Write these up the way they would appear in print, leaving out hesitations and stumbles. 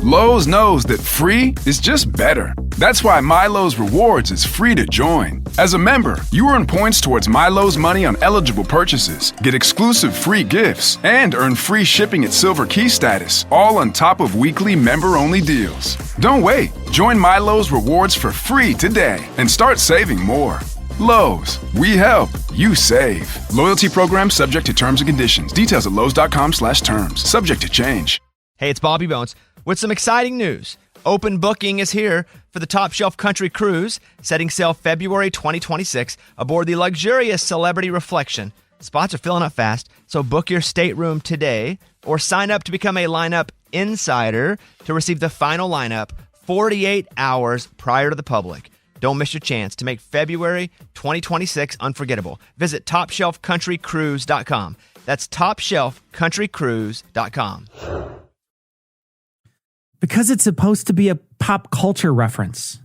Lowe's knows that free is just better. That's why MyLowe's Rewards is free to join. As a member, you earn points towards MyLowe's money on eligible purchases, get exclusive free gifts, and earn free shipping at Silver Key status, all on top of weekly member-only deals. Don't wait. Join MyLowe's Rewards for free today and start saving more. Lowe's, we help, you save. Loyalty program subject to terms and conditions. Details at lowes.com/terms. Subject to change. Hey, it's Bobby Bones with some exciting news. Open booking is here for the Top Shelf Country Cruise, setting sail February 2026 aboard the luxurious Celebrity Reflection. Spots are filling up fast, so book your stateroom today or sign up to become a lineup insider to receive the final lineup 48 hours prior to the public. Don't miss your chance to make February 2026 unforgettable. Visit TopShelfCountryCruise.com. That's TopShelfCountryCruise.com. Because it's supposed to be a pop culture reference.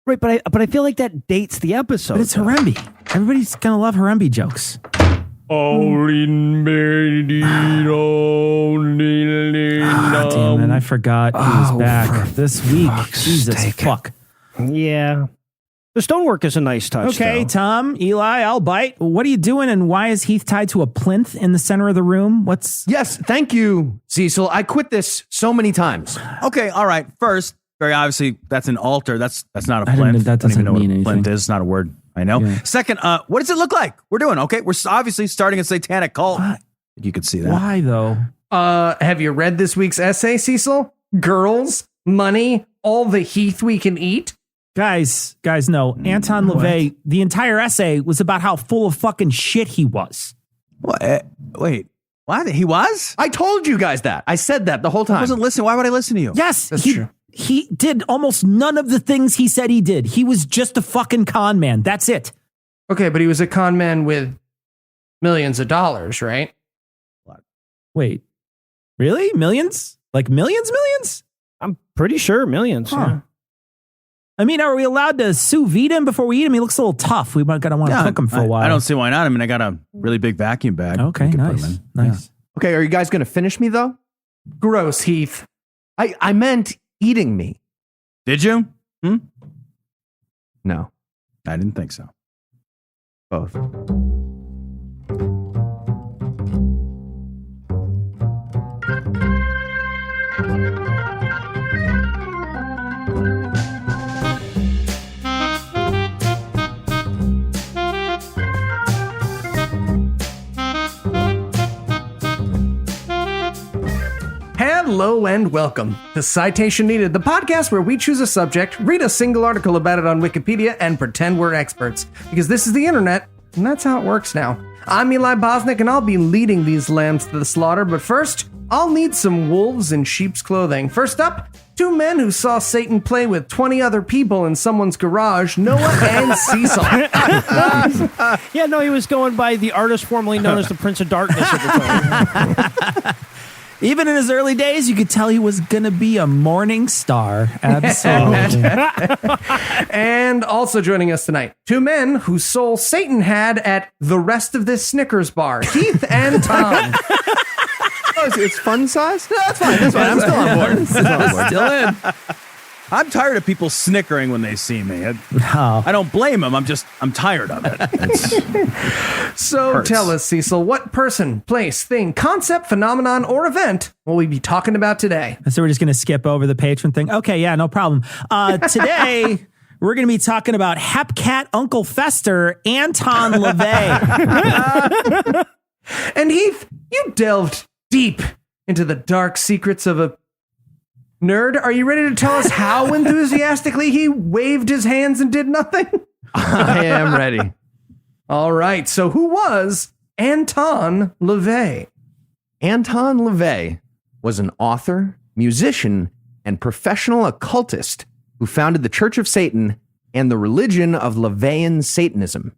Right, but I feel like that dates the episode. But it's Harambe. Everybody's going to love Harambe jokes. Damn Damn it, I forgot he was back this week. Jesus fuck. Yeah. The stonework is a nice touch. Okay, though. Tom, Eli, I'll bite. What are you doing, and why is Heath tied to a plinth in the center of the room? Yes, thank you, Cecil. I quit this so many times. Okay, all right. First, very obviously, that's an altar. That's not a plinth. That doesn't I don't even know mean what a plinth anything. is. It's not a word I know. Yeah. Second, what does it look like? We're doing okay. We're obviously starting a satanic cult. You could see that. Why, though? Have you read this week's essay, Cecil? Girls, money, all the Heath we can eat. Guys, no. Anton LeVay, the entire essay was about how full of fucking shit he was. What? Wait, what? He was? I told you guys that. I said that the whole time. I wasn't listening. Why would I listen to you? Yes, That's true. He did almost none of the things he said he did. He was just a fucking con man. That's it. Okay, but he was a con man with millions of dollars, right? Wait, really? Millions? Like millions? I'm pretty sure millions. Huh. Yeah. I mean, are we allowed to sous vide him before we eat him? He looks a little tough. We gotta want to cook him for a while. I don't see why not. I mean, I got a really big vacuum bag. Okay, We could put nice. him in. Nice. Okay, are you guys going to finish me, though? Gross, Heath. I meant eating me. Did you? No, I didn't think so. both. Hello and welcome to Citation Needed, the podcast where we choose a subject, read a single article about it on Wikipedia, and pretend we're experts. Because this is the internet, and that's how it works now. I'm Eli Bosnick, and I'll be leading these lambs to the slaughter, but first, I'll need some wolves in sheep's clothing. First up, two men who saw Satan play with 20 other people in someone's garage, Noah and Cecil. Yeah, no, he was going by the artist formerly known as the Prince of Darkness at the time. Even in his early days, you could tell he was going to be a morning star. Absolutely. And also joining us tonight, two men whose soul Satan had at the rest of this Snickers bar, Heath and Tom. It's fun size? No, that's fine. That's fine. I'm still on board. Still in. I'm tired of people snickering when they see me. I don't blame them. I'm tired of it. So Hurts. tell us, Cecil, what person, place, thing, concept, phenomenon, or event will we be talking about today? So we're just going to skip over the patron thing. Okay, yeah, no problem. Today, we're going to be talking about Hepcat Uncle Fester, Anton LeVay. And Heath, you delved deep into the dark secrets of a nerd. Are you ready to tell us how enthusiastically he waved his hands and did nothing? I am ready. All right, so who was Anton LeVay? Anton LeVay was an author, musician, and professional occultist who founded the Church of Satan and the religion of LeVayan Satanism.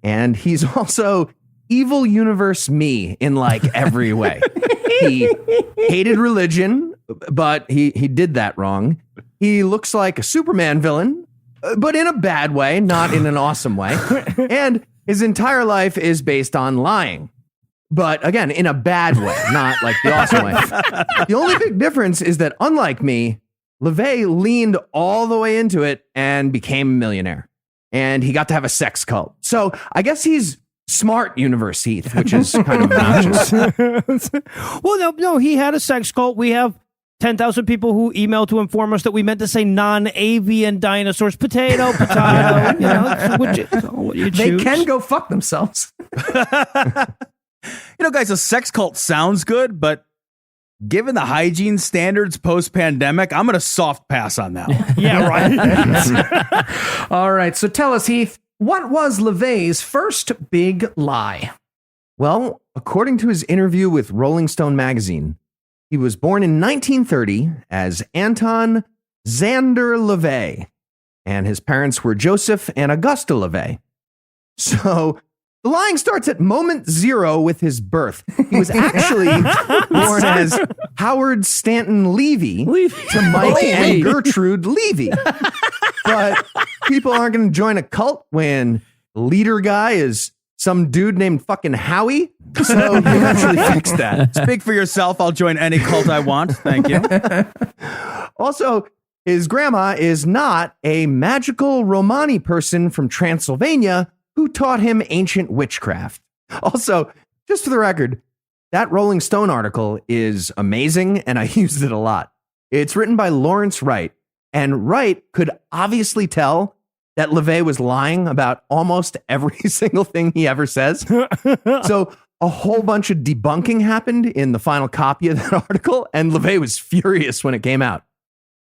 And he's also evil universe me in like every way. He hated religion, but he did that wrong. He looks like a Superman villain, but in a bad way, not in an awesome way. And his entire life is based on lying. But again, in a bad way, not like the awesome way. The only big difference is that, unlike me, LeVay leaned all the way into it and became a millionaire. And he got to have a sex cult. So I guess he's smart universe Heath, which is kind of obnoxious. Well, no, he had a sex cult. We have 10,000 people who emailed to inform us that we meant to say non-avian dinosaurs. Potato. They can go fuck themselves. Guys, a sex cult sounds good, but given the hygiene standards post-pandemic, I'm going to soft pass on that one. Yeah, right. All right, so tell us, Heath, what was LeVay's first big lie? Well, according to his interview with Rolling Stone magazine, he was born in 1930 as Anton LeVay, and his parents were Joseph and Augusta LeVay. So the lying starts at moment zero with his birth. He was actually born as Howard Stanton Levy to Mike and Gertrude Levy. But people aren't going to join a cult when the leader guy is some dude named fucking Howie. So he eventually fixed that. Speak for yourself. I'll join any cult I want. Thank you. Also, his grandma is not a magical Romani person from Transylvania who taught him ancient witchcraft. Also, just for the record, that Rolling Stone article is amazing, and I used it a lot. It's written by Lawrence Wright, and Wright could obviously tell that LeVay was lying about almost every single thing he ever says. So a whole bunch of debunking happened in the final copy of that article, and LeVay was furious when it came out.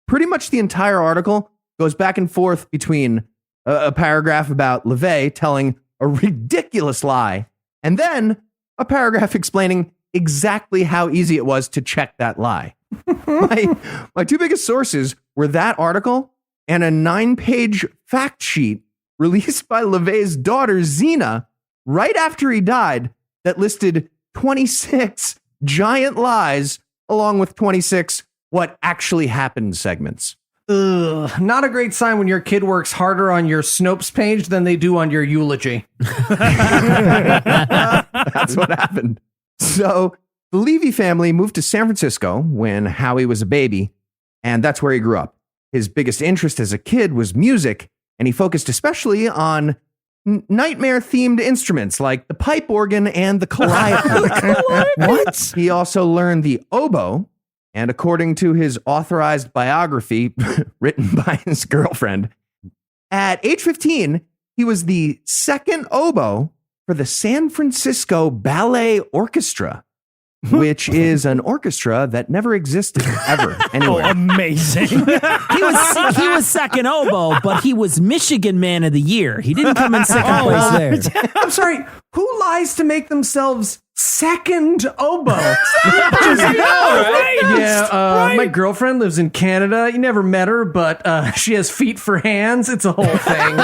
Pretty much the entire article goes back and forth between a paragraph about LeVay telling a ridiculous lie, and then a paragraph explaining exactly how easy it was to check that lie. My two biggest sources were that article and a 9-page fact sheet released by LeVay's daughter, Xena, right after he died, that listed 26 giant lies along with 26 what actually happened segments. Ugh, not a great sign when your kid works harder on your Snopes page than they do on your eulogy. That's what happened. So the Levy family moved to San Francisco when Howie was a baby, and that's where he grew up. His biggest interest as a kid was music, and he focused especially on nightmare-themed instruments like the pipe organ and the calliope. What? He also learned the oboe, and according to his authorized biography written by his girlfriend, at age 15, he was the second oboe for the San Francisco Ballet Orchestra, which is an orchestra that never existed ever anywhere. Oh, amazing. He was second oboe, but he was Michigan Man of the Year. He didn't come in second place there. I'm sorry, who lies to make themselves second oboe? My girlfriend lives in Canada. You never met her, but she has feet for hands. It's a whole thing.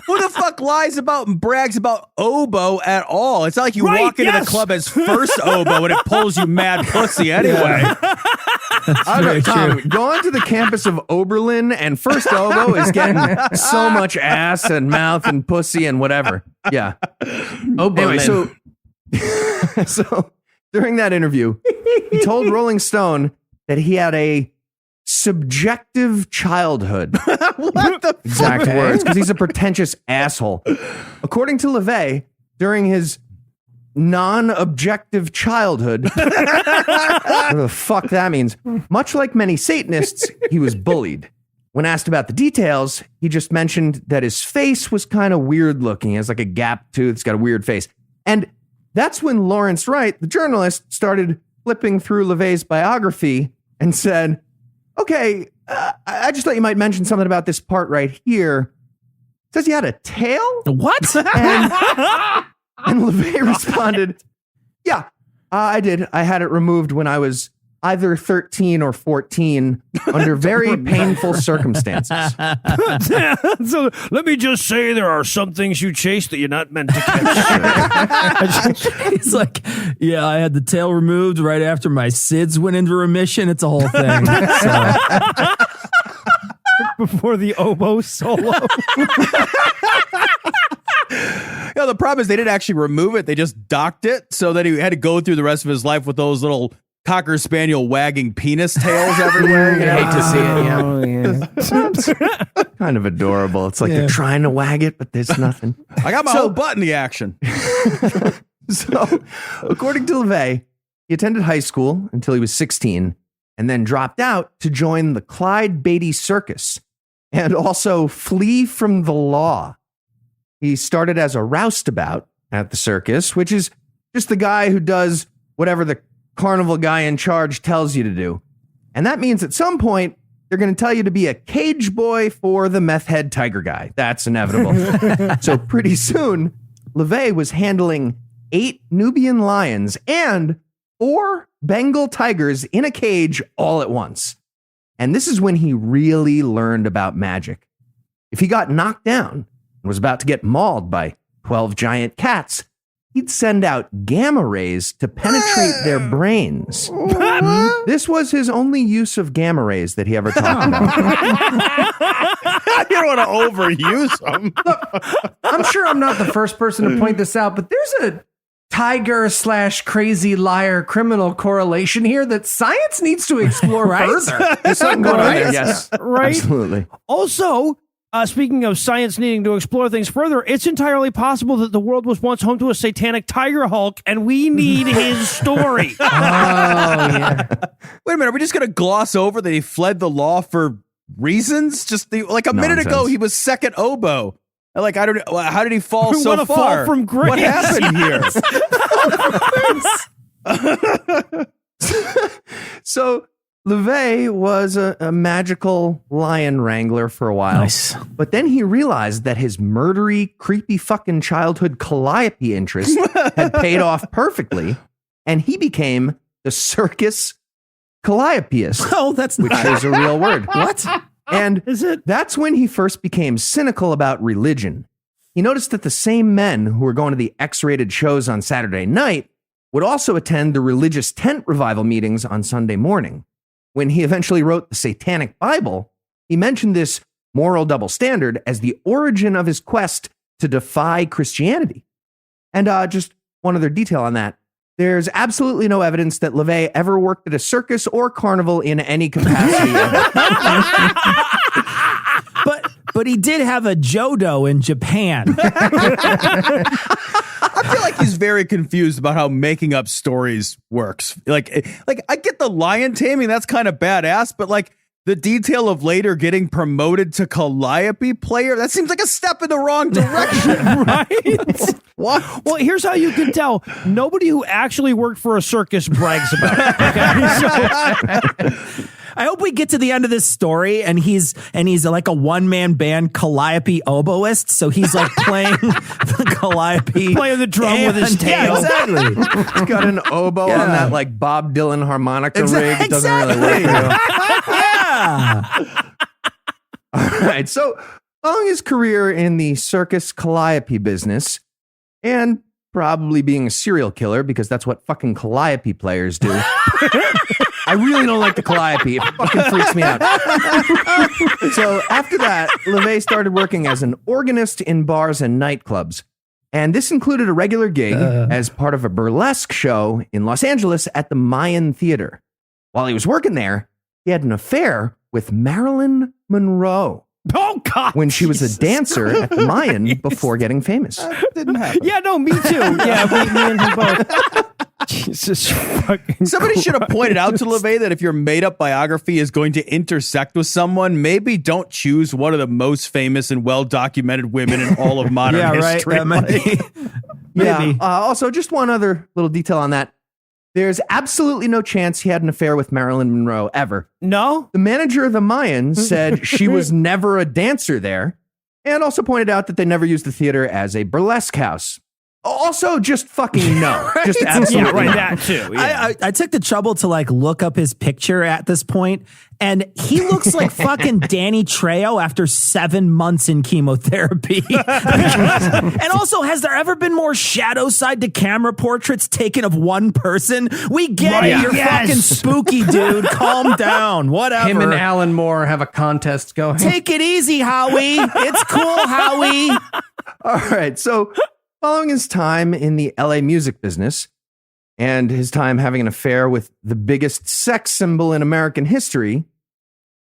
Who the fuck lies about and brags about oboe at all? It's not like you walk into the club as first oboe and it pulls you mad pussy anyway. Tom, going to the campus of Oberlin and first oboe is getting so much ass and mouth and pussy and whatever. Yeah. Anyway, so during that interview, he told Rolling Stone that he had a subjective childhood. What the exact words? Because he's a pretentious asshole. According to LeVay, during his non-objective childhood, whatever the fuck that means, much like many Satanists, he was bullied. When asked about the details, he just mentioned that his face was kind of weird looking. He has like a gap tooth, he's got a weird face. And that's when Lawrence Wright, the journalist, started flipping through LeVay's biography and said, okay, I just thought you might mention something about this part right here. It says he had a tail? What? And LeVay responded, yeah, I did. I had it removed when I was either 13 or 14 under very painful circumstances. So let me just say there are some things you chase that you're not meant to catch. He's like, yeah, I had the tail removed right after my SIDS went into remission. It's a whole thing. So. Before the oboe solo. No, the problem is they didn't actually remove it. They just docked it so that he had to go through the rest of his life with those little Cocker Spaniel wagging penis tails everywhere. You know? I hate to see it. Yeah. Oh, yeah. Kind of adorable. It's like they're trying to wag it, but there's nothing. I got my whole butt in the action. So, according to LeVay, he attended high school until he was 16 and then dropped out to join the Clyde Beatty Circus and also flee from the law. He started as a roustabout at the circus, which is just the guy who does whatever the carnival guy in charge tells you to do. And that means at some point, they're going to tell you to be a cage boy for the meth head tiger guy. That's inevitable. So pretty soon, LeVay was handling 8 Nubian lions and 4 Bengal tigers in a cage all at once. And this is when he really learned about magic. If he got knocked down and was about to get mauled by 12 giant cats, he'd send out gamma rays to penetrate their brains. This was his only use of gamma rays that he ever talked about. You don't want to overuse them. I'm sure I'm not the first person to point this out, but there's a tiger/crazy liar criminal correlation here that science needs to explore further. There's something going on there, yes. Right. Absolutely. Also, speaking of science needing to explore things further, it's entirely possible that the world was once home to a satanic tiger Hulk, and we need his story. Oh, yeah. Wait a minute. Are we just going to gloss over that he fled the law for reasons? Like a minute ago, he was second oboe. Like, I don't know. How did he fall so What a far? fall from grace. What happened here? So LeVay was a magical lion wrangler for a while. Nice. But then he realized that his murdery, creepy fucking childhood calliope interest had paid off perfectly, and he became the circus calliopeist, Oh, that's which is a real word. What? And Is it? that's when he first became cynical about religion. He noticed that the same men who were going to the X-rated shows on Saturday night would also attend the religious tent revival meetings on Sunday morning. When he eventually wrote the Satanic Bible, he mentioned this moral double standard as the origin of his quest to defy Christianity. And just one other detail on that. There's absolutely no evidence that LeVay ever worked at a circus or carnival in any capacity. But he did have a Jodo in Japan. I feel like he's very confused about how making up stories works. Like I get the lion taming, that's kind of badass, but like the detail of later getting promoted to calliope player, that seems like a step in the wrong direction. Right? What? Well, here's how you can tell. Nobody who actually worked for a circus brags about it. Okay? So, I hope we get to the end of this story and he's like a one-man band calliope oboist. So he's like playing the calliope. playing the drum with his tail. Yeah, exactly. He's got an oboe on that like Bob Dylan harmonica rig. It doesn't really work. Yeah. All right. So following his career in the circus calliope business and probably being a serial killer because that's what fucking calliope players do. I really don't like the calliope. It fucking freaks me out. So after that, LeVay started working as an organist in bars and nightclubs. And this included a regular gig as part of a burlesque show in Los Angeles at the Mayan Theater. While he was working there, he had an affair with Marilyn Monroe Oh, God. when she was a dancer at the Mayan before getting famous. Didn't happen. Yeah, no, me too. Yeah, me and him both. Jesus fucking Somebody should have pointed out to LeVay that if your made-up biography is going to intersect with someone, maybe don't choose one of the most famous and well-documented women in all of modern Yeah, right. history. That might be. Maybe. Yeah. Also, just one other little detail on that. There's absolutely no chance he had an affair with Marilyn Monroe ever. No? The manager of the Mayans said she was never a dancer there, and also pointed out that they never used the theater as a burlesque house. Also, just fucking no. Right? Just absolutely Yeah, right, no. that too. Yeah. I took the trouble to like look up his picture at this point, and he looks like fucking Danny Trejo after 7 months in chemotherapy. And also, has there ever been more shadow side to camera portraits taken of one person? We get it. You're fucking spooky, dude. Calm down. Whatever. Him and Alan Moore have a contest going. Take it easy, Howie. It's cool, Howie. All right, so following his time in the LA music business and his time having an affair with the biggest sex symbol in American history.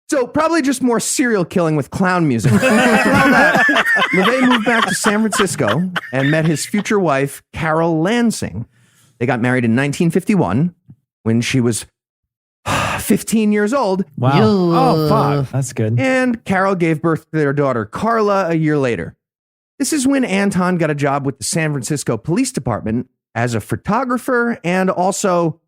So probably just more serial killing with clown music. After all that, LeVay moved back to San Francisco and met his future wife, Carol Lansing. They got married in 1951 when she was 15 years old. Wow. Oh, fuck. That's good. And Carol gave birth to their daughter, Carla, a year later. This is when Anton got a job with the San Francisco Police Department as a photographer and also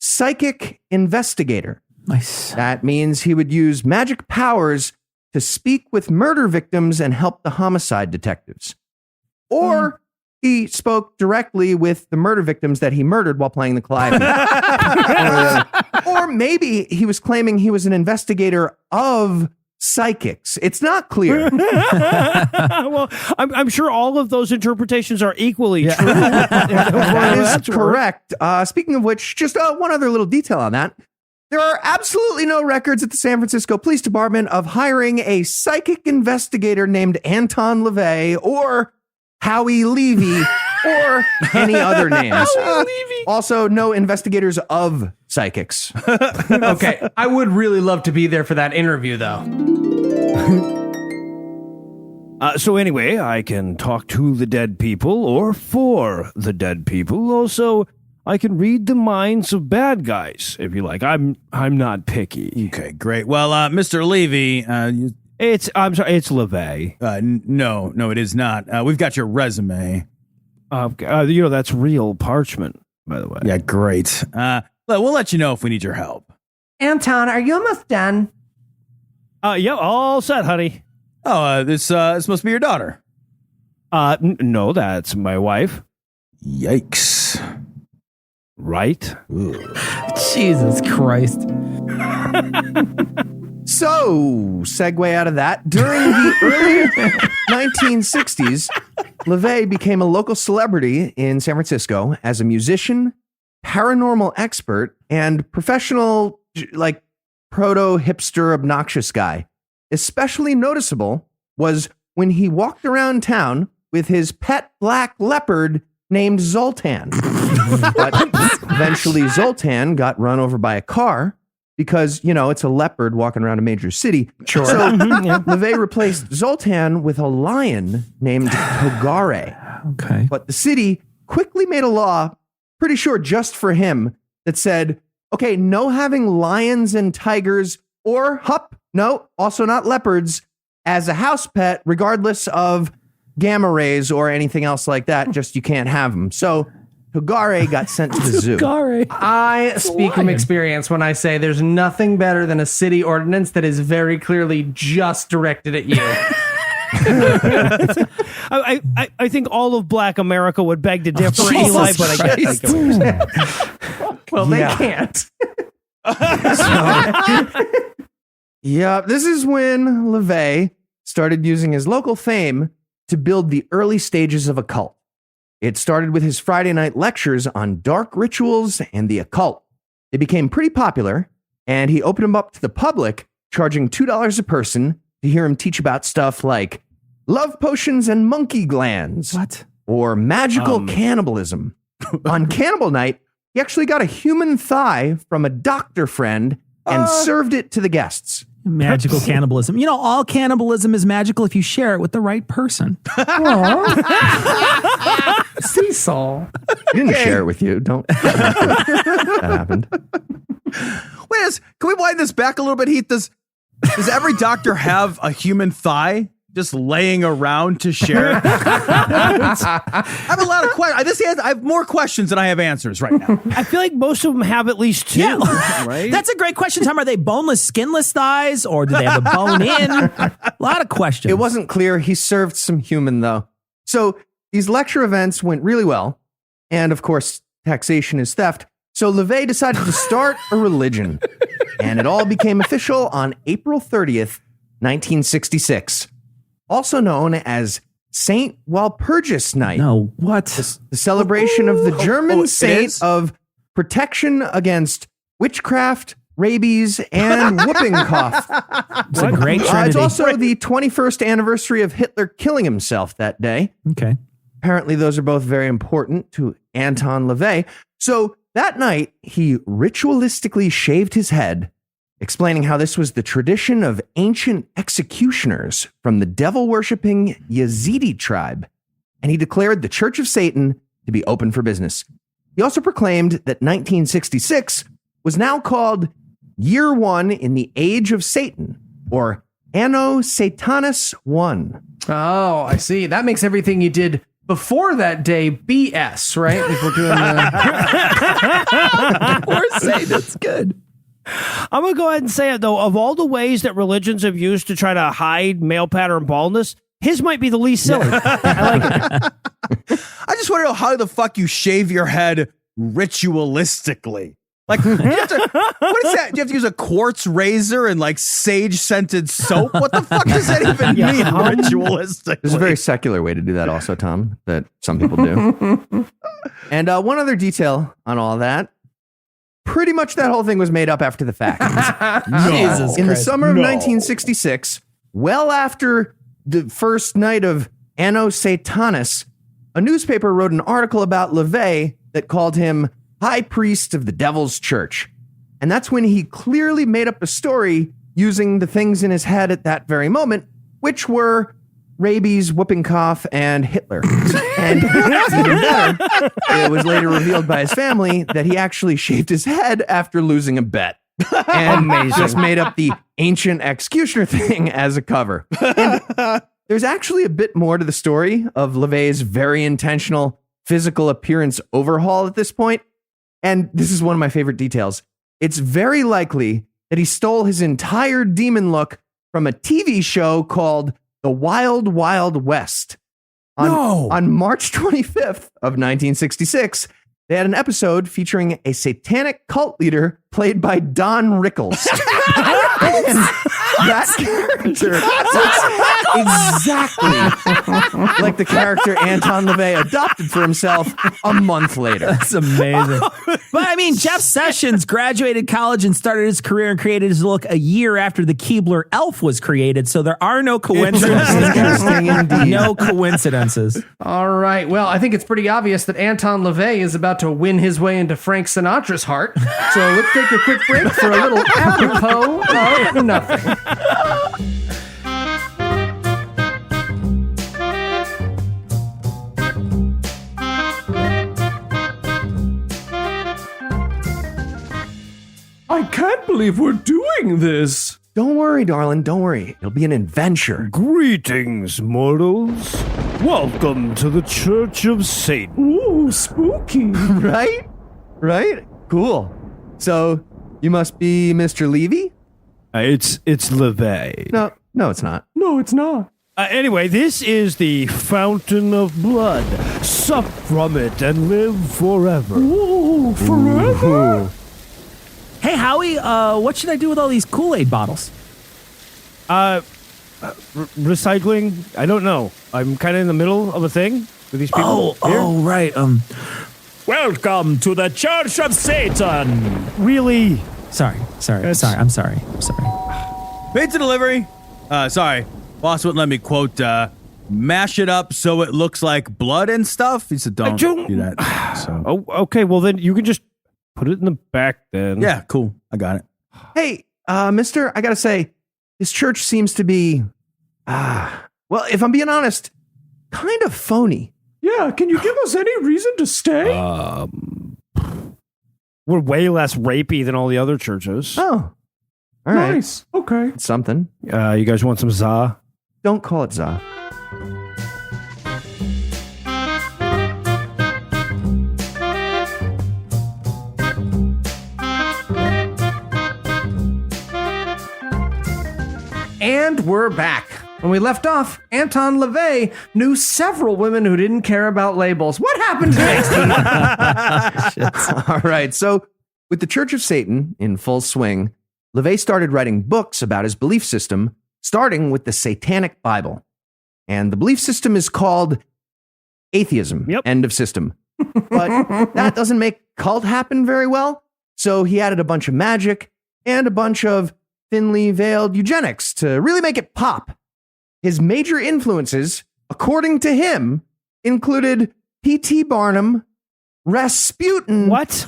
psychic investigator. Nice. That means he would use magic powers to speak with murder victims and help the homicide detectives. Or he spoke directly with the murder victims that he murdered while playing the Calliope. Or maybe he was claiming he was an investigator of psychics. It's not clear. Well, I'm sure all of those interpretations are equally true. That is correct. Speaking of which, just one other little detail on that. There are absolutely no records at the San Francisco Police Department of hiring a psychic investigator named Anton LeVay or Howie Levy or any other names. Also, no investigators of psychics. Okay, I would really love to be there for that interview, though. So anyway, I can talk to the dead people or for the dead people. Also, I can read the minds of bad guys, if you like. I'm not picky. Okay, great. Well, Mr. Levy, I'm sorry, it's LeVay. no, it is not. We've got your resume. That's real parchment, by the way. Yeah, great. We'll let you know if we need your help. Anton, are you almost done? Yeah, all set, honey. Oh, this must be your daughter. No, that's my wife. Yikes. Right? Jesus Christ. So, segue out of that. During the early 1960s, LeVay became a local celebrity in San Francisco as a musician, paranormal expert, and professional, proto-hipster obnoxious guy. Especially noticeable was when he walked around town with his pet black leopard named Zoltan. But eventually Zoltan got run over by a car because, it's a leopard walking around a major city. Sure. So LeVay replaced Zoltan with a lion named Togare. Okay. But the city quickly made a law, pretty sure just for him, that said, okay, no having lions and tigers or also not leopards as a house pet, regardless of gamma rays or anything else like that. Just you can't have them. So Togare got sent to the zoo. I speak from experience when I say there's nothing better than a city ordinance that is very clearly just directed at you. I think all of Black America would beg to differ, Eli, but I get what you're saying. Well, they can't. Yeah, this is when LeVay started using his local fame to build the early stages of a cult. It started with his Friday night lectures on dark rituals and the occult. They became pretty popular, and he opened them up to the public, charging $2 a person to hear him teach about stuff like love potions and monkey glands. What? Or magical cannibalism. On Cannibal Night, he actually got a human thigh from a doctor friend and served it to the guests. Magical cannibalism. All cannibalism is magical if you share it with the right person. Seesaw. He didn't share it with you. Don't. That happened. Wait, can we wind this back a little bit, Heath? Does every doctor have a human thigh just laying around to share? I have a lot of questions. I have more questions than I have answers right now. I feel like most of them have at least two. Yeah. Right? That's a great question, Tom. Are they boneless, skinless thighs, or do they have a bone in? A lot of questions. It wasn't clear. He served some human, though. So these lecture events went really well. And of course, taxation is theft. So LeVay decided to start a religion. And it all became official on April 30th, 1966. Also known as Saint Walpurgis Night. No, what? The celebration of the German saint of protection against witchcraft, rabies, and whooping cough. It's a great trinity. It's also the 21st anniversary of Hitler killing himself that day. Okay. Apparently, those are both very important to Anton LeVay. So that night, he ritualistically shaved his head, explaining how this was the tradition of ancient executioners from the devil-worshipping Yazidi tribe. And he declared the Church of Satan to be open for business. He also proclaimed that 1966 was now called Year 1 in the Age of Satan, or Anno Satanas 1. Oh, I see. That makes everything you did before that day BS, right? If we're doing Or say that's good. I'm going to go ahead and say it, though. Of all the ways that religions have used to try to hide male pattern baldness, his might be the least silly. I like it. I just want to know how the fuck you shave your head ritualistically. Like, what is that? Do you have to use a quartz razor and like sage scented soap? What the fuck does that even mean, ritualistically? There's a very secular way to do that also, Tom, that some people do. And one other detail on all that. Pretty much that whole thing was made up after the fact. Jesus In the Christ. summer of 1966, well after the first night of Anno Satanas, a newspaper wrote an article about LeVay that called him High Priest of the Devil's Church. And that's when he clearly made up a story using the things in his head at that very moment, which were rabies, whooping cough, and Hitler. And even better, it was later revealed by his family that he actually shaved his head after losing a bet. And just made up the ancient executioner thing as a cover. And there's actually a bit more to the story of LeVay's very intentional physical appearance overhaul at this point. And this is one of my favorite details. It's very likely that he stole his entire demon look from a TV show called The Wild Wild West. On March 25th of 1966, they had an episode featuring a satanic cult leader played by Don Rickles. And that character looks exactly like the character Anton LeVay adopted for himself a month later. That's amazing. But I mean, Jeff Sessions graduated college and started his career and created his look a year after the Keebler elf was created. So there are no coincidences. Interesting indeed. No coincidences. All right. Well, I think it's pretty obvious that Anton LeVay is about to win his way into Frank Sinatra's heart. So let's take a quick break for a little apropos of nothing. I can't believe we're doing this. Don't worry, darling. Don't worry. It'll be an adventure. Greetings, mortals. Welcome to the Church of Satan. Ooh, spooky. Right? Right? Cool. So, you must be Mr. Levy? It's LeVay. No, it's not. No, it's not. Anyway, this is the fountain of blood. Sup from it and live forever. Ooh, forever. Hey, Howie, what should I do with all these Kool-Aid bottles? Recycling? I don't know. I'm kind of in the middle of a thing with these people. Right. Welcome to the Church of Satan. Really? Sorry. I'm sorry. Pizza delivery. Sorry. Boss wouldn't let me quote, mash it up so it looks like blood and stuff. He said, don't do that. So. Oh, okay. Well, then you can just put it in the back then. Yeah, cool. I got it. Hey, mister, I gotta say, this church seems to be, well, if I'm being honest, kind of phony. Yeah, can you give us any reason to stay? We're way less rapey than all the other churches. Oh, all right. Nice. Okay. It's something. You guys want some za? Don't call it za. And we're back. When we left off, Anton LeVay knew several women who didn't care about labels. What happened next? All right. So, with the Church of Satan in full swing, LeVay started writing books about his belief system, starting with the Satanic Bible. And the belief system is called atheism. Yep. End of system. But that doesn't make cult happen very well. So he added a bunch of magic and a bunch of thinly veiled eugenics to really make it pop. His major influences, according to him, included P.T. Barnum, Rasputin, What?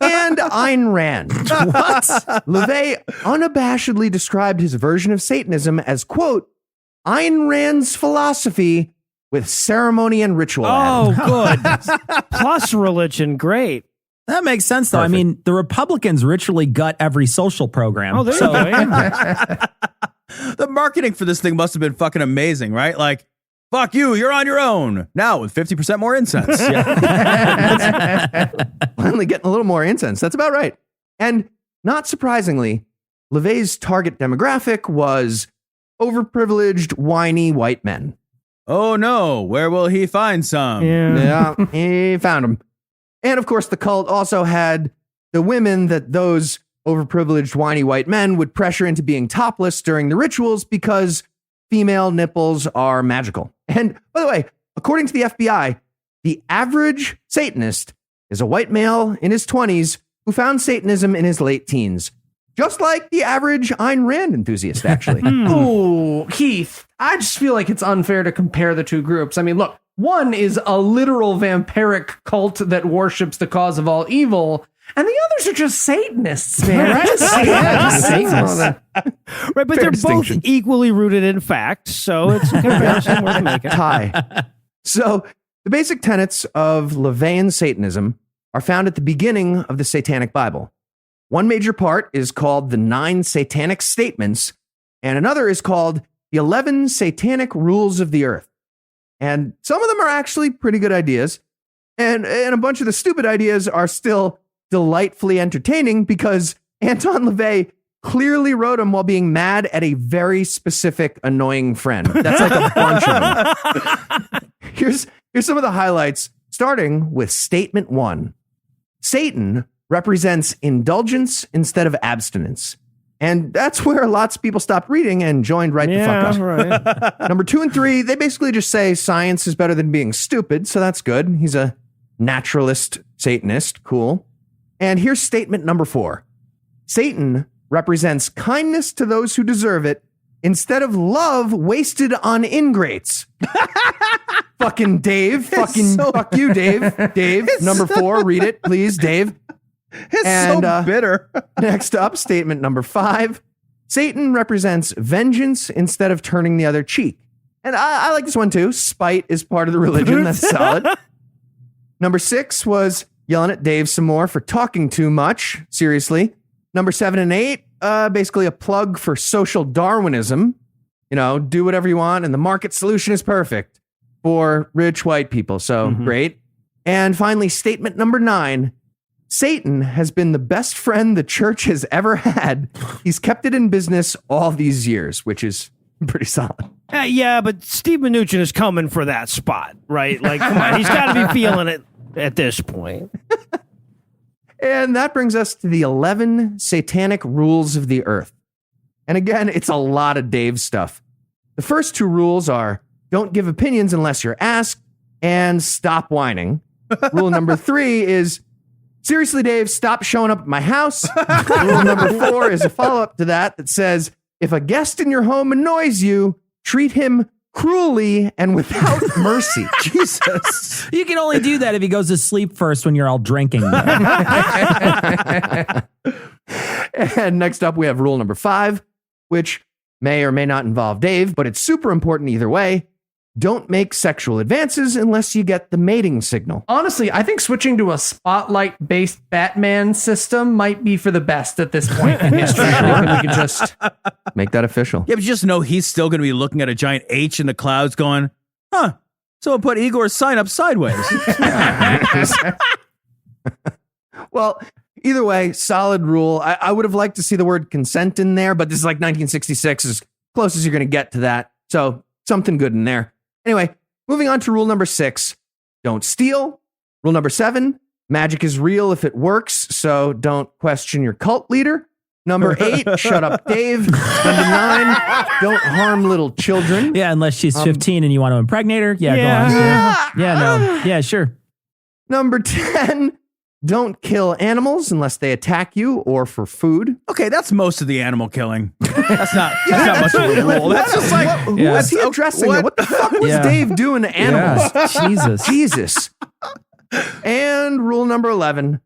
and Ayn Rand. What? LeVay unabashedly described his version of Satanism as, quote, Ayn Rand's philosophy with ceremony and ritual. Oh, added. good. Plus religion. Great. That makes sense, though. Perfect. I mean, the Republicans ritually gut every social program. Oh, there you go. The marketing for this thing must have been fucking amazing, right? Like, fuck you, you're on your own. Now with 50% more incense. Yeah. Finally getting a little more incense. That's about right. And not surprisingly, LeVay's target demographic was overprivileged, whiny white men. Oh no, where will he find some? Yeah, he found them. And of course, the cult also had the women that those overprivileged, whiny white men would pressure into being topless during the rituals because female nipples are magical. And by the way, according to the FBI, the average Satanist is a white male in his 20s who found Satanism in his late teens. Just like the average Ayn Rand enthusiast, actually. Oh, Keith, I just feel like it's unfair to compare the two groups. I mean, look, one is a literal vampiric cult that worships the cause of all evil, and the others are just Satanists, man. Right? Satanists. Right, but they're both equally rooted in fact, so it's a comparison worth making. Tie. So the basic tenets of LeVayan Satanism are found at the beginning of the Satanic Bible. One major part is called the 9 Satanic Statements, and another is called the 11 Satanic Rules of the Earth. And some of them are actually pretty good ideas, and a bunch of the stupid ideas are still delightfully entertaining because Anton LeVay clearly wrote them while being mad at a very specific annoying friend. That's like a bunch of them. Here's some of the highlights, starting with Statement 1. Satan represents indulgence instead of abstinence. And that's where lots of people stopped reading and joined right the fuck up. Right. Number 2 and 3, they basically just say science is better than being stupid, so that's good. He's a naturalist Satanist. Cool. And here's statement number 4. Satan represents kindness to those who deserve it instead of love wasted on ingrates. Fucking Dave. Fuck you, Dave. Dave, number 4, read it, please, Dave. It's so bitter. Next up, statement number 5. Satan represents vengeance instead of turning the other cheek. And I like this one too. Spite is part of the religion. That's solid. Number 6 was yelling at Dave some more for talking too much. Seriously. Number 7 and 8, basically a plug for social Darwinism. You know, do whatever you want and the market solution is perfect for rich white people. So great. And finally, statement number 9. Satan has been the best friend the church has ever had. He's kept it in business all these years, which is pretty solid. Yeah, but Steve Mnuchin is coming for that spot, right? Like, come on, he's got to be feeling it at this point. And that brings us to the 11 Satanic Rules of the Earth. And again, it's a lot of Dave stuff. The first 2 rules are don't give opinions unless you're asked and stop whining. Rule number 3 is seriously, Dave, stop showing up at my house. Rule number 4 is a follow-up to that says, if a guest in your home annoys you, treat him cruelly and without mercy. Jesus. You can only do that if he goes to sleep first when you're all drinking. And next up, we have rule number 5, which may or may not involve Dave, but it's super important either way. Don't make sexual advances unless you get the mating signal. Honestly, I think switching to a spotlight-based Batman system might be for the best at this point in history. We can just Make that official. Yeah, but just know he's still going to be looking at a giant H in the clouds going, huh, someone put Igor's sign up sideways. Well, either way, solid rule. I would have liked to see the word consent in there, but this is like 1966, as close as you're going to get to that. So something good in there. Anyway, moving on to rule number 6, don't steal. Rule number 7, magic is real if it works, so don't question your cult leader. Number 8, shut up, Dave. Number 9, don't harm little children. Yeah, unless she's 15 and you want to impregnate her. Yeah, go on. Yeah, no. Yeah, sure. Number 10, Don't kill animals unless they attack you or for food. Okay, that's most of the animal killing. That's not much of a rule. That's just like, What's he addressing? What the fuck was Dave doing to animals? Jesus. And rule number 11,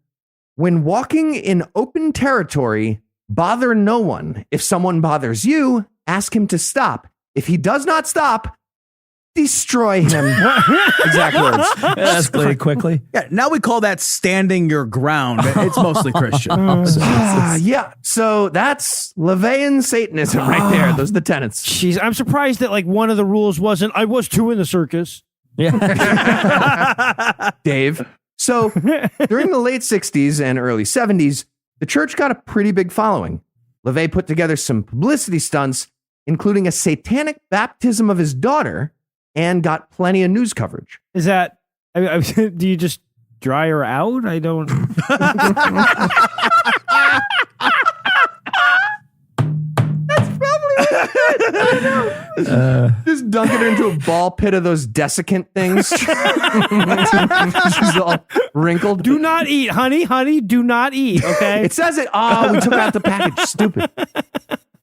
when walking in open territory, bother no one. If someone bothers you, ask him to stop. If he does not stop, destroy him. Exact words. Escalated quickly. Yeah, now we call that standing your ground. It's mostly Christian. So that's LeVayan Satanism right there. Those are the tenets. Jeez, I'm surprised that like one of the rules wasn't, I was too in the circus. Yeah. Dave. So during the late 60s and early 70s, the church got a pretty big following. LeVay put together some publicity stunts, including a satanic baptism of his daughter, and got plenty of news coverage. Is that, do you just dry her out? I don't. Just dunk it into a ball pit of those desiccant things. She's all wrinkled. Do not eat, honey. Honey, do not eat, okay? It says it. Oh, we took out the package. Stupid.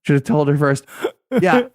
Should have told her first. Yeah.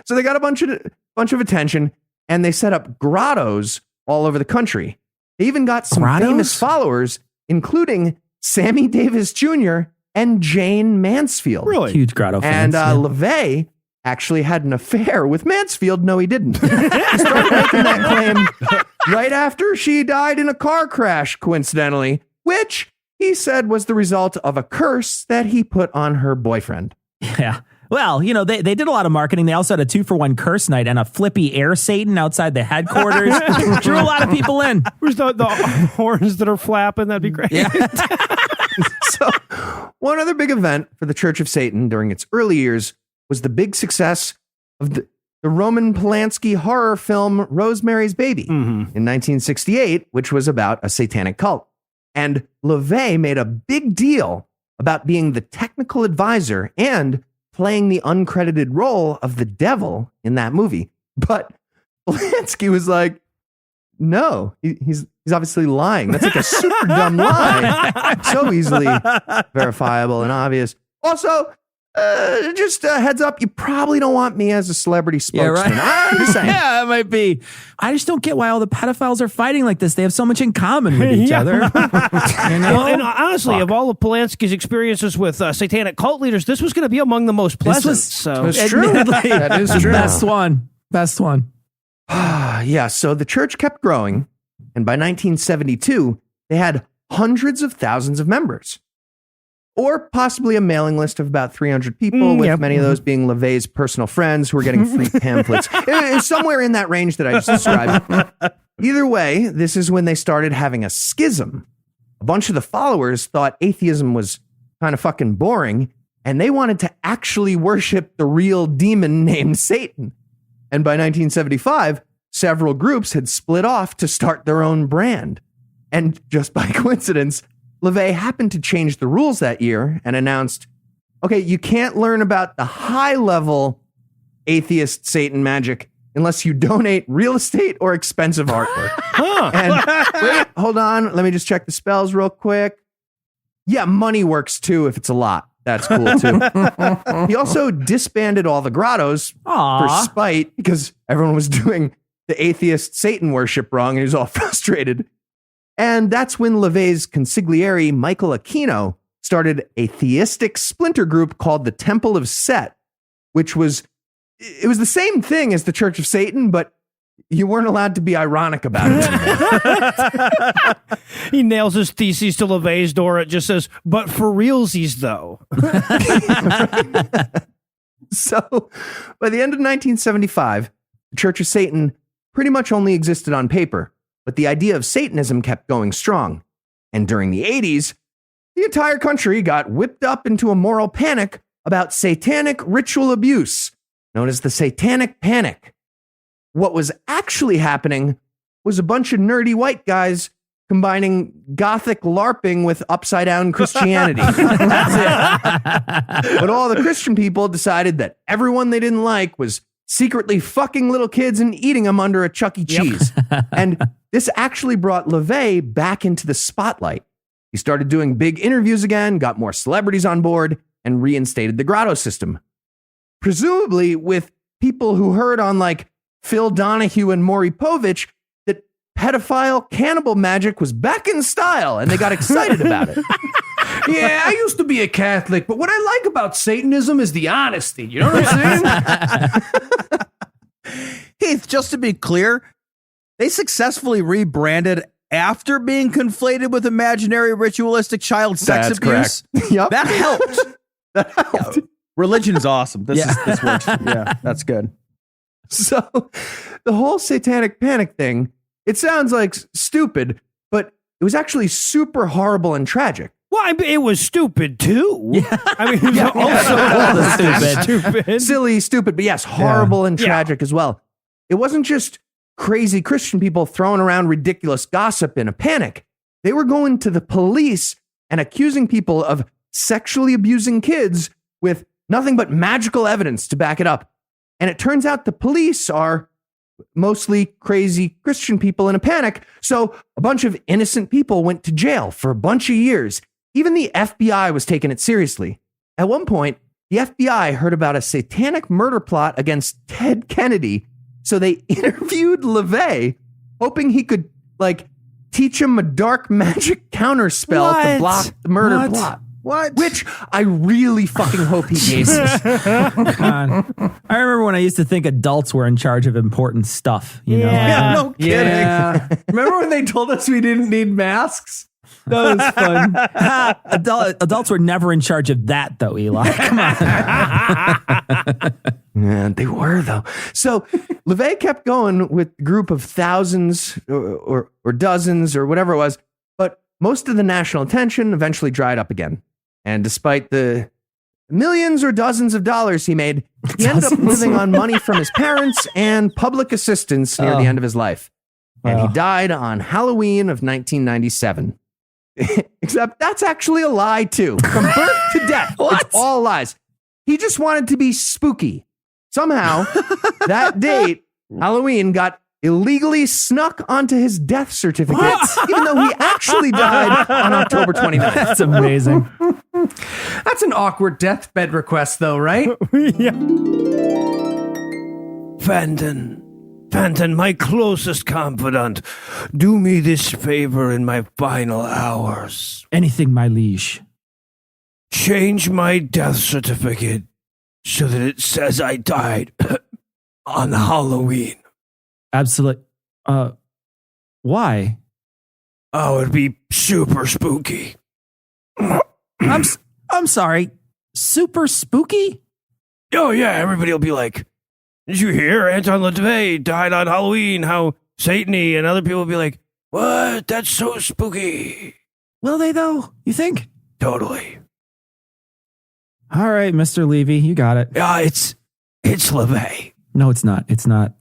So they got a bunch of attention, and they set up grottos all over the country. They even got some famous followers, including Sammy Davis Jr. and Jane Mansfield. Really? Huge grotto fans. And LeVay actually had an affair with Mansfield. No, he didn't. He started making that claim right after she died in a car crash, coincidentally, which he said was the result of a curse that he put on her boyfriend. Yeah. Well, they did a lot of marketing. They also had a 2-for-1 curse night and a flippy air Satan outside the headquarters. Drew a lot of people in. Where's the horns that are flapping? That'd be great. Yeah. So one other big event for the Church of Satan during its early years was the big success of the Roman Polanski horror film Rosemary's Baby in 1968, which was about a satanic cult. And LeVay made a big deal about being the technical advisor and playing the uncredited role of the devil in that movie. But Polanski was like, no, he's obviously lying. That's like a super dumb lie. So easily verifiable and obvious. Also, just a heads up, you probably don't want me as a celebrity spokesman. I'm just saying. Yeah, it might be. I just don't get why all the pedophiles are fighting like this. They have so much in common with each other. Well, and honestly, of all of Polanski's experiences with satanic cult leaders, this was going to be among the most pleasant. It's true. That is true. Best one. Yeah, so the church kept growing, and by 1972, they had hundreds of thousands of members. Or possibly a mailing list of about 300 people, with many of those being LeVay's personal friends who were getting free pamphlets. It's somewhere in that range that I just described. Either way, this is when they started having a schism. A bunch of the followers thought atheism was kind of fucking boring, and they wanted to actually worship the real demon named Satan. And by 1975, several groups had split off to start their own brand. And just by coincidence, LeVay happened to change the rules that year and announced, okay, you can't learn about the high-level atheist Satan magic unless you donate real estate or expensive artwork. And wait, hold on. Let me just check the spells real quick. Yeah, money works too if it's a lot. That's cool too. He also disbanded all the grottos for spite because everyone was doing the atheist Satan worship wrong and he was all frustrated. And that's when LeVay's consigliere, Michael Aquino, started a theistic splinter group called the Temple of Set, which was the same thing as the Church of Satan, but you weren't allowed to be ironic about it. He nails his theses to LeVay's door. It just says, but for realsies, though. So by the end of 1975, the Church of Satan pretty much only existed on paper, but the idea of Satanism kept going strong. And during the 80s, the entire country got whipped up into a moral panic about satanic ritual abuse, known as the Satanic Panic. What was actually happening was a bunch of nerdy white guys combining gothic LARPing with upside-down Christianity. That's it. But all the Christian people decided that everyone they didn't like was secretly fucking little kids and eating them under a Chuck E. Cheese. And this actually brought LeVay back into the spotlight. He started doing big interviews again, got more celebrities on board, and reinstated the grotto system. Presumably with people who heard on like Phil Donahue and Maury Povich that pedophile cannibal magic was back in style, and they got excited about it. Yeah, I used to be a Catholic, but what I like about Satanism is the honesty. You know what I'm saying? Heath, just to be clear, they successfully rebranded after being conflated with imaginary ritualistic child sex That's abuse. correct. Yep. That helped. That helped. Religion is awesome. This works. Yeah, that's good. So the whole satanic panic thing, it sounds like stupid, but it was actually super horrible and tragic. Well, it was stupid too. Yeah. I mean, it was also stupid. Silly, stupid, but yes, horrible and tragic as well. It wasn't just crazy Christian people throwing around ridiculous gossip in a panic. They were going to the police and accusing people of sexually abusing kids with nothing but magical evidence to back it up. And it turns out the police are mostly crazy Christian people in a panic. So a bunch of innocent people went to jail for a bunch of years. Even the FBI was taking it seriously. At one point, the FBI heard about a satanic murder plot against Ted Kennedy. So they interviewed LeVay, hoping he could like teach him a dark magic counterspell to block the murder plot. What? Which I really fucking hope he gave us. God. I remember when I used to think adults were in charge of important stuff. You know? Yeah, no kidding. Yeah. Remember when they told us we didn't need masks? That was fun. Adults were never in charge of that, though, Eli. Come on. Yeah, they were, though. So LeVay kept going with a group of thousands or dozens or whatever it was, but most of the national attention eventually dried up again. And despite the millions or dozens of dollars he made, he ended up living on money from his parents and public assistance near the end of his life. And he died on Halloween of 1997. Except that's actually a lie, too. From birth to death. It's all lies. He just wanted to be spooky. Somehow, that date, Halloween, got illegally snuck onto his death certificate, even though he actually died on October 29th. That's amazing. That's an awkward deathbed request, though, right? Fenton, my closest confidant, do me this favor in my final hours. Anything, my liege. Change my death certificate so that it says I died on Halloween. Absolutely. Why? Oh, it'd be super spooky. I'm sorry. Super spooky? Oh, yeah, everybody will be like, did you hear Anton LeVay died on Halloween? How Satan-y, and other people will be like, what? That's so spooky. Will they, though? You think? Totally. All right, Mr. Levy, you got it. Yeah, it's LeVay. No, it's not. It's not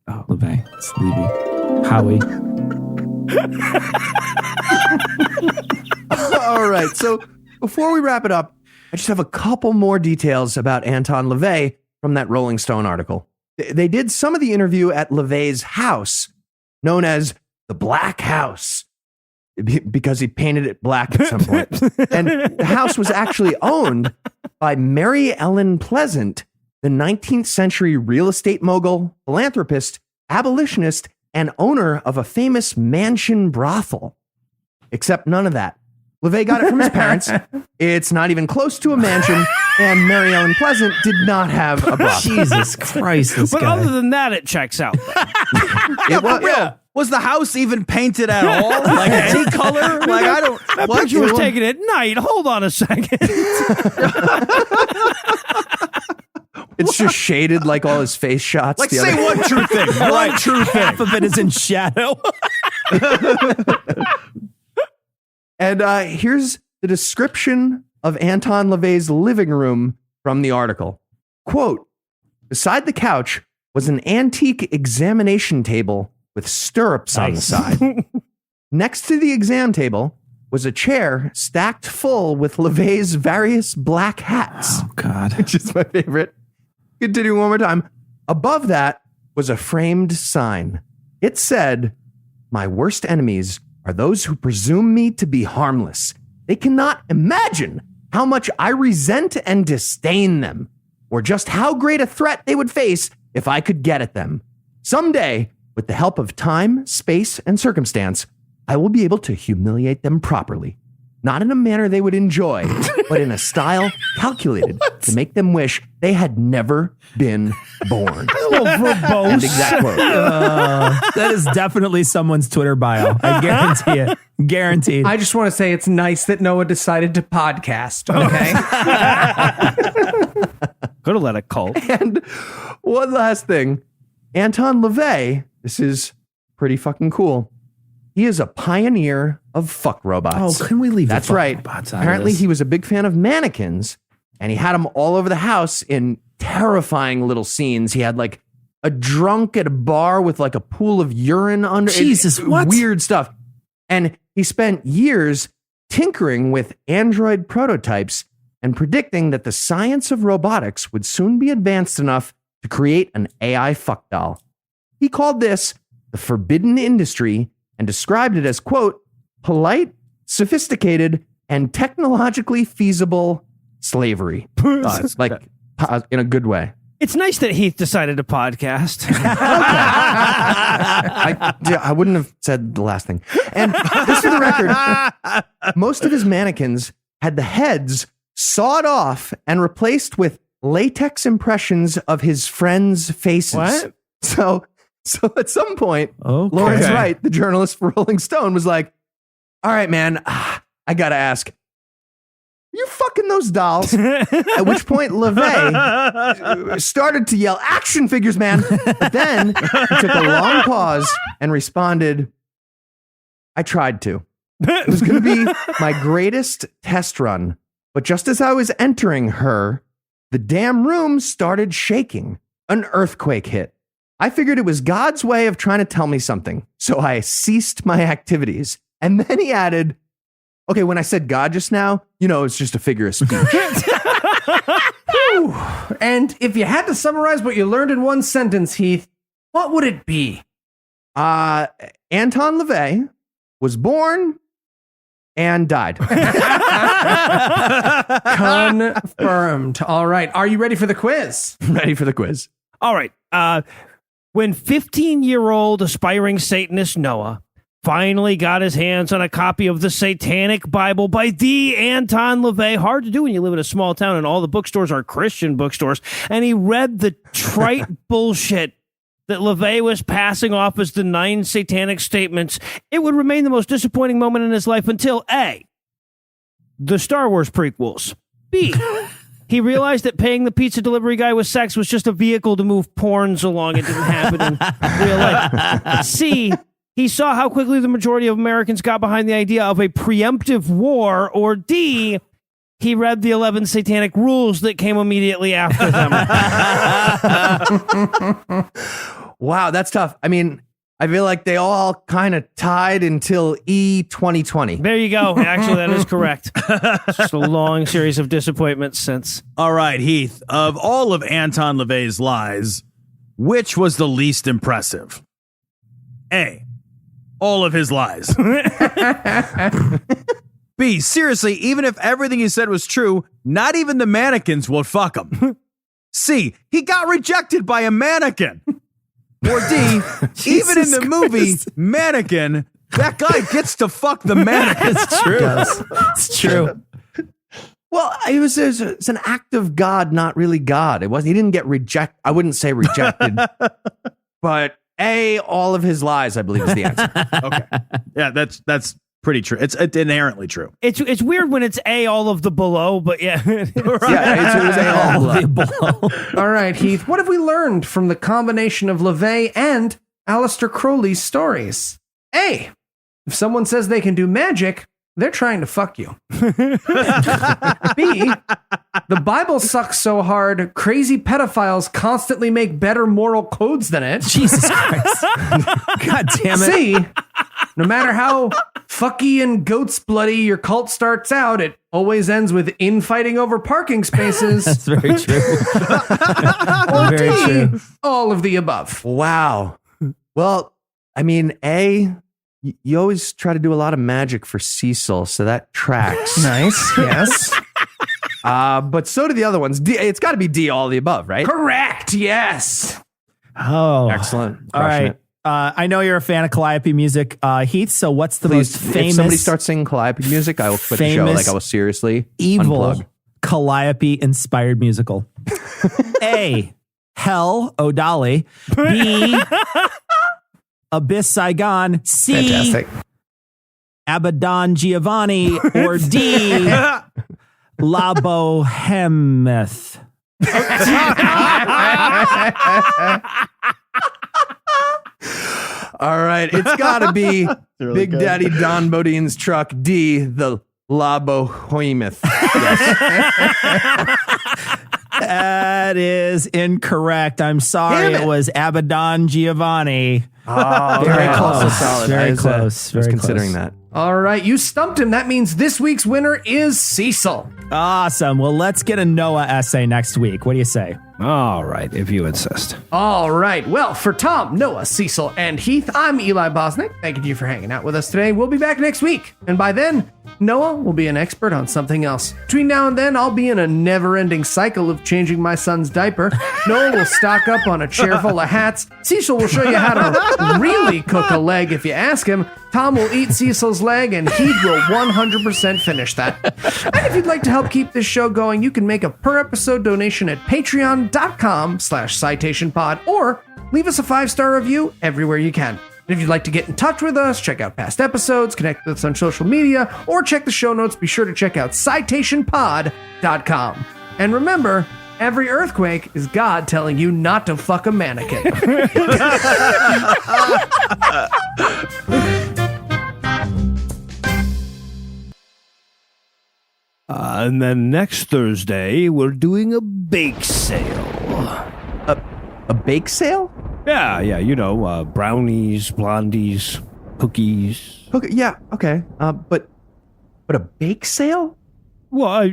LeVay. It's Levy. Howie. All right, so before we wrap it up, I just have a couple more details about Anton LeVay from that Rolling Stone article. They did some of the interview at LeVay's house, known as the Black House, because he painted it black at some point. And the house was actually owned by Mary Ellen Pleasant, the 19th century real estate mogul, philanthropist, abolitionist, and owner of a famous mansion brothel. Except none of that. LeVay got it from his parents. It's not even close to a mansion, and Mary Ellen Pleasant did not have a brothel. Jesus Christ, this But guy. other than that, it checks out. It was, Was the house even painted at all? Like any color? Like I don't. That what? picture was taken at night. Hold on a second. It's just shaded like all his face shots. Like the say other- one true thing. One true thing. Half of it is in shadow. And here's the description of Anton LeVay's living room from the article. Quote, beside the couch was an antique examination table with stirrups on the side. Next to the exam table was a chair stacked full with LeVay's various black hats, Oh, God. which is my favorite. Continue one more time. Above that was a framed sign. It said, my worst enemies are those who presume me to be harmless They cannot imagine how much I resent and disdain them, or just how great a threat they would face if I could get at them. Someday, with the help of time, space, and circumstance, I will be able to humiliate them properly. Not in a manner they would enjoy, but in a style calculated to make them wish they had never been born. A little verbose. End exact quote. That is definitely someone's Twitter bio. I guarantee it. Guaranteed. I just want to say it's nice that Noah decided to podcast. Okay. Could have let a cult. And one last thing. Anton LeVay, this is pretty fucking cool. He is a pioneer of fuck robots. Oh, can we leave the That's fuck right. robots out of Apparently, this? he was a big fan of mannequins, and he had them all over the house in terrifying little scenes. He had like a drunk at a bar with like a pool of urine under. Jesus, what? Weird stuff. And he spent years tinkering with android prototypes and predicting that the science of robotics would soon be advanced enough to create an AI fuck doll. He called this the forbidden industry and described it as, quote, polite, sophisticated, and technologically feasible slavery. It's like in a good way. It's nice that Heath decided to podcast. I wouldn't have said the last thing. And just for the record, most of his mannequins had the heads sawed off and replaced with latex impressions of his friends' faces. What? So at some point, Okay. Lawrence Wright, the journalist for Rolling Stone, was like, all right, man, I got to ask, you fucking those dolls? At which point LeVay started to yell, action figures, man. But then he took a long pause and responded, I tried to. It was going to be my greatest test run. But just as I was entering her, the damn room started shaking. An earthquake hit. I figured it was God's way of trying to tell me something. So I ceased my activities. And then he added, okay, when I said God just now, it's just a figure of speech. And if you had to summarize what you learned in one sentence, Heath, what would it be? Anton LeVay was born and died. Confirmed. All right. Are you ready for the quiz? Ready for the quiz. All right. When 15-year-old aspiring Satanist Noah finally got his hands on a copy of the Satanic Bible by the Anton LeVay, hard to do when you live in a small town and all the bookstores are Christian bookstores, and he read the trite bullshit that LeVay was passing off as the 9 satanic statements, it would remain the most disappointing moment in his life until A, the Star Wars prequels, B, he realized that paying the pizza delivery guy with sex was just a vehicle to move porns along. It didn't happen in real life. C, he saw how quickly the majority of Americans got behind the idea of a preemptive war. Or D, he read the 11 satanic rules that came immediately after them. Wow, that's tough. I mean, I feel like they all kind of tied until E2020. There you go. Actually, that is correct. It's just a long series of disappointments since. All right, Heath, of all of Anton LeVay's lies, which was the least impressive? A, all of his lies. B, seriously, even if everything he said was true, not even the mannequins will fuck him. C, he got rejected by a mannequin. Or D, even in the movie Mannequin, that guy gets to fuck the mannequin. It's true. It's true. Well, it's an act of God, not really God. It wasn't. He didn't get rejected. I wouldn't say rejected, but A, all of his lies, I believe, is the answer. Okay, yeah, that's pretty true. It's inherently true. It's weird when it's A, all of the below, but yeah. Yeah, it was A, all of the Below. All right, Heath, what have we learned from the combination of LeVay and Aleister Crowley's stories? A, if someone says they can do magic, they're trying to fuck you. B, the Bible sucks so hard, crazy pedophiles constantly make better moral codes than it. Jesus Christ. God damn it. C, no matter how fucky and goat's bloody your cult starts out, it always ends with infighting over parking spaces. That's very true. Or Very D, true. all of the above. Wow. Well, I mean, A, You always try to do a lot of magic for Cecil, so that tracks. Nice. Yes. But so do the other ones. It's got to be D, all of the above, right? Correct. Yes. Oh, Excellent. All Crushing right. it. I know you're a fan of Calliope music, Heath. So what's the Please, most famous? if somebody starts singing Calliope music, I will quit the show. famous Like I will seriously evil unplug. Calliope inspired musical? A. Hell O'Dolly. B. Abyss Saigon. C. Fantastic. Abaddon Giovanni. Or D. La Bohemeth. All right, it's got to be Big Daddy Don Bodine's truck. D, the La Bohemeth. Yes. That is incorrect. I'm sorry. Damn it. It was Abaddon Giovanni. Oh, Very okay. close. Also solid. Very I was, close. I was Very considering close. that. All right, you stumped him. That means this week's winner is Cecil. Awesome. Well, let's get a Noah essay next week. What do you say? All right, if you insist. All right. Well, for Tom, Noah, Cecil, and Heath, I'm Eli Bosnick. Thank you for hanging out with us today. We'll be back next week. And by then, Noah will be an expert on something else. Between now and then, I'll be in a never-ending cycle of changing my son's diaper. Noah will stock up on a chair full of hats. Cecil will show you how to really cook a leg if you ask him. Tom will eat Cecil's leg, and Heath will 100% finish that. And if you'd like to help keep this show going, you can make a per-episode donation at patreon.com/citationpod, or leave us a 5-star review everywhere you can. And if you'd like to get in touch with us, check out past episodes, connect with us on social media, or check the show notes, be sure to check out citationpod.com. And remember, every earthquake is God telling you not to fuck a mannequin. And then next Thursday, we're doing a bake sale. A bake sale? Yeah, you know, brownies, blondies, cookies. Okay, yeah, okay. But a bake sale? Well,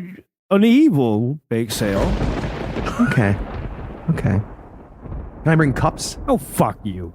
an evil bake sale. Okay. Can I bring cups? Oh, fuck you.